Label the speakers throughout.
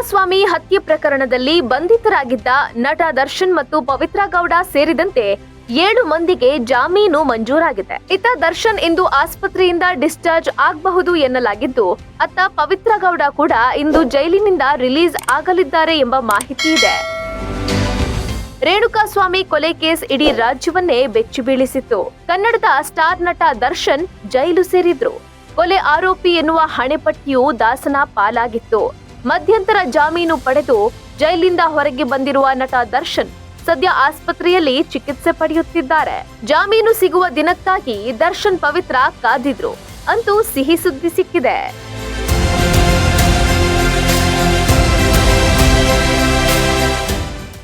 Speaker 1: ರೇಣುಕಾಸ್ವಾಮಿ ಹತ್ಯೆ ಪ್ರಕರಣದಲ್ಲಿ ಬಂಧಿತರಾಗಿದ್ದ ನಟ ದರ್ಶನ್ ಮತ್ತು ಪವಿತ್ರ ಗೌಡ ಸೇರಿದಂತೆ 7 ಮಂದಿಗೆ ಜಾಮೀನು ಮಂಜೂರಾಗಿದೆ. ಇತ್ತ ದರ್ಶನ್ ಇಂದು ಆಸ್ಪತ್ರೆಯಿಂದ ಡಿಸ್ಚಾರ್ಜ್ ಆಗಬಹುದು ಎನ್ನಲಾಗಿದ್ದು, ಅತ್ತ ಪವಿತ್ರ ಗೌಡ ಕೂಡ ಇಂದು ಜೈಲಿನಿಂದ ರಿಲೀಸ್ ಆಗಲಿದ್ದಾರೆ ಎಂಬ ಮಾಹಿತಿ ಇದೆ. ರೇಣುಕಾಸ್ವಾಮಿ ಕೊಲೆ ಕೇಸ್ ಇಡೀ ರಾಜ್ಯವನ್ನೇ ಬೆಚ್ಚಿ ಬೀಳಿಸಿತ್ತು. ಕನ್ನಡದ ಸ್ಟಾರ್ ನಟ ದರ್ಶನ್ ಜೈಲು ಸೇರಿದ್ರು. ಕೊಲೆ ಆರೋಪಿ ಎನ್ನುವ ಹಣೆಪಟ್ಟಿಯು ದಾಸನ ಪಾಲಾಗಿತ್ತು. ಮಧ್ಯಂತರ ಜಾಮೀನು ಪಡೆದು ಜೈಲಿಂದ ಹೊರಗೆ ಬಂದಿರುವ ನಟ ದರ್ಶನ್ ಸದ್ಯ ಆಸ್ಪತ್ರೆಯಲ್ಲಿ ಚಿಕಿತ್ಸೆ ಪಡೆಯುತ್ತಿದ್ದಾರೆ. ಜಾಮೀನು ಸಿಗುವ ದಿನಕ್ಕಾಗಿ ದರ್ಶನ್ ಪವಿತ್ರ ಕಾದಿದ್ರು. ಅಂತೂ ಸಿಹಿ ಸುದ್ದಿ ಸಿಕ್ಕಿದೆ.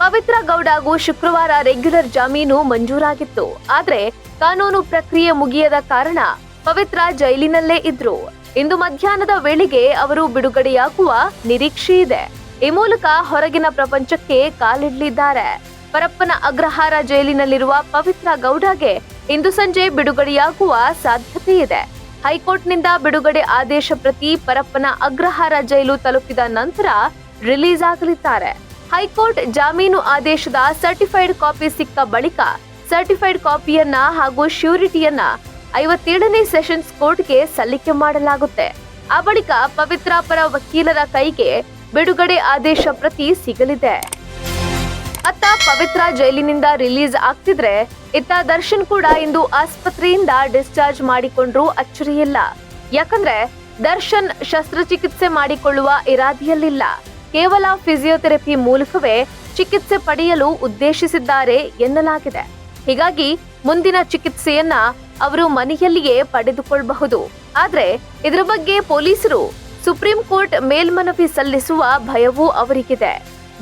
Speaker 1: ಪವಿತ್ರ ಗೌಡಗೂ ಶುಕ್ರವಾರ ರೆಗ್ಯುಲರ್ ಜಾಮೀನು ಮಂಜೂರಾಗಿತ್ತು. ಆದ್ರೆ ಕಾನೂನು ಪ್ರಕ್ರಿಯೆ ಮುಗಿಯದ ಕಾರಣ ಪವಿತ್ರ ಜೈಲಿನಲ್ಲೇ ಇದ್ರು. ಇಂದು ಮಧ್ಯಾಹ್ನದ ವೇಳೆಗೆ ಅವರು ಬಿಡುಗಡೆಯಾಗುವ ನಿರೀಕ್ಷೆ ಇದೆ. ಈ ಮೂಲಕ ಹೊರಗಿನ ಪ್ರಪಂಚಕ್ಕೆ ಕಾಲಿಡಲಿದ್ದಾರೆ. ಪರಪ್ಪನ ಅಗ್ರಹಾರ ಜೈಲಿನಲ್ಲಿರುವ ಪವಿತ್ರ ಗೌಡಗೆ ಇಂದು ಸಂಜೆ ಬಿಡುಗಡೆಯಾಗುವ ಸಾಧ್ಯತೆ ಇದೆ. ಹೈಕೋರ್ಟ್ನಿಂದ ಬಿಡುಗಡೆ ಆದೇಶ ಪ್ರತಿ ಪರಪ್ಪನ ಅಗ್ರಹಾರ ಜೈಲು ತಲುಪಿದ ನಂತರ ರಿಲೀಸ್ ಆಗಲಿದ್ದಾರೆ. ಹೈಕೋರ್ಟ್ ಜಾಮೀನು ಆದೇಶದ ಸರ್ಟಿಫೈಡ್ ಕಾಪಿ ಸಿಕ್ಕ ಬಳಿಕ ಸರ್ಟಿಫೈಡ್ ಕಾಪಿಯನ್ನ ಹಾಗೂ ಶ್ಯೂರಿಟಿಯನ್ನ 57ನೇ ಸೆಷನ್ಸ್ ಕೋರ್ಟ್ಗೆ ಸಲ್ಲಿಕೆ ಮಾಡಲಾಗುತ್ತೆ. ಆ ಬಳಿಕ ಪವಿತ್ರ ಪರ ವಕೀಲರ ಕೈಗೆ ಬಿಡುಗಡೆ ಆದೇಶ ಪ್ರತಿ ಸಿಗಲಿದೆ. ಅತ್ತ ಪವಿತ್ರ ಜೈಲಿನಿಂದ ರಿಲೀಸ್ ಆಗ್ತಿದ್ರೆ, ಇತ್ತ ದರ್ಶನ್ ಕೂಡ ಇಂದು ಆಸ್ಪತ್ರೆಯಿಂದ ಡಿಸ್ಚಾರ್ಜ್ ಮಾಡಿಕೊಂಡ್ರು ಅಚ್ಚರಿಯಿಲ್ಲ. ಯಾಕಂದ್ರೆ ದರ್ಶನ್ ಶಸ್ತ್ರಚಿಕಿತ್ಸೆ ಮಾಡಿಕೊಳ್ಳುವ ಇರಾದೆಯಲ್ಲಿಲ್ಲ. ಕೇವಲ ಫಿಸಿಯೋಥೆರಪಿ ಮೂಲಕವೇ ಚಿಕಿತ್ಸೆ ಪಡೆಯಲು ಉದ್ದೇಶಿಸಿದ್ದಾರೆ ಎನ್ನಲಾಗಿದೆ. ಹೀಗಾಗಿ ಮುಂದಿನ ಚಿಕಿತ್ಸೆಯನ್ನ ಅವರು ಮನೆಯಲ್ಲಿಯೇ ಪಡೆದುಕೊಳ್ಳಬಹುದು. ಆದ್ರೆ ಇದರ ಬಗ್ಗೆ ಪೊಲೀಸರು ಸುಪ್ರೀಂ ಕೋರ್ಟ್ ಮೇಲ್ಮನವಿ ಸಲ್ಲಿಸುವ ಭಯವೂ ಅವರಿಗಿದೆ.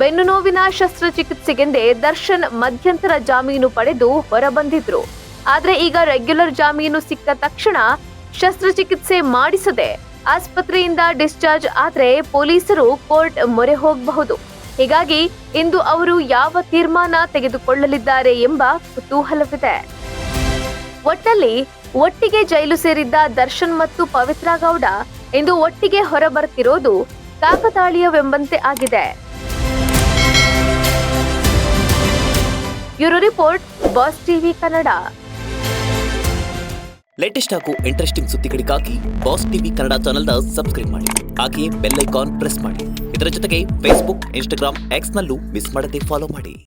Speaker 1: ಬೆನ್ನು ನೋವಿನ ಶಸ್ತ್ರಚಿಕಿತ್ಸೆಗೆಂದೇ ದರ್ಶನ್ ಮಧ್ಯಂತರ ಜಾಮೀನು ಪಡೆದು ಹೊರಬಂದಿದ್ರು. ಆದ್ರೆ ಈಗ ರೆಗ್ಯುಲರ್ ಜಾಮೀನು ಸಿಕ್ಕ ತಕ್ಷಣ ಶಸ್ತ್ರಚಿಕಿತ್ಸೆ ಮಾಡಿಸದೆ ಆಸ್ಪತ್ರೆಯಿಂದ ಡಿಸ್ಚಾರ್ಜ್ ಆದ್ರೆ ಪೊಲೀಸರು ಕೋರ್ಟ್ ಮೊರೆ ಹೋಗಬಹುದು. ಹೀಗಾಗಿ ಇಂದು ಅವರು ಯಾವ ತೀರ್ಮಾನ ತೆಗೆದುಕೊಳ್ಳಲಿದ್ದಾರೆ ಎಂಬ ಕುತೂಹಲವಿದೆ. ಒಟ್ಟಲ್ಲಿ ಒಟ್ಟಿಗೆ ಜೈಲು ಸೇರಿದ್ದ ದರ್ಶನ್ ಮತ್ತು ಪವಿತ್ರ ಗೌಡ ಇಂದು ಒಟ್ಟಿಗೆ ಹೊರಬರುತ್ತಿರೋದು ಕಾಕತಾಳೀಯವೆಂಬಂತೆ ಆಗಿದೆ. Bureau report, boss TV Kannada.
Speaker 2: Latest ಹಾಗೂ ಇಂಟ್ರೆಸ್ಟಿಂಗ್ ಸುದ್ದಿಗಳಿಗಾಗಿ ಬಾಸ್ ಟಿವಿ ಕನ್ನಡ ಚಾನೆಲ್ನ ಸಬ್ಸ್ಕ್ರೈಬ್ ಮಾಡಿ. ಹಾಗೆಯೇ ಬೆಲ್ ಐಕಾನ್ ಪ್ರೆಸ್ ಮಾಡಿ. ಇದರ ಜೊತೆಗೆ ಫೇಸ್ಬುಕ್, ಇನ್ಸ್ಟಾಗ್ರಾಮ್, ಎಕ್ಸ್ ನಲ್ಲೂ ಮಿಸ್ ಮಾಡದೆ ಫಾಲೋ ಮಾಡಿ.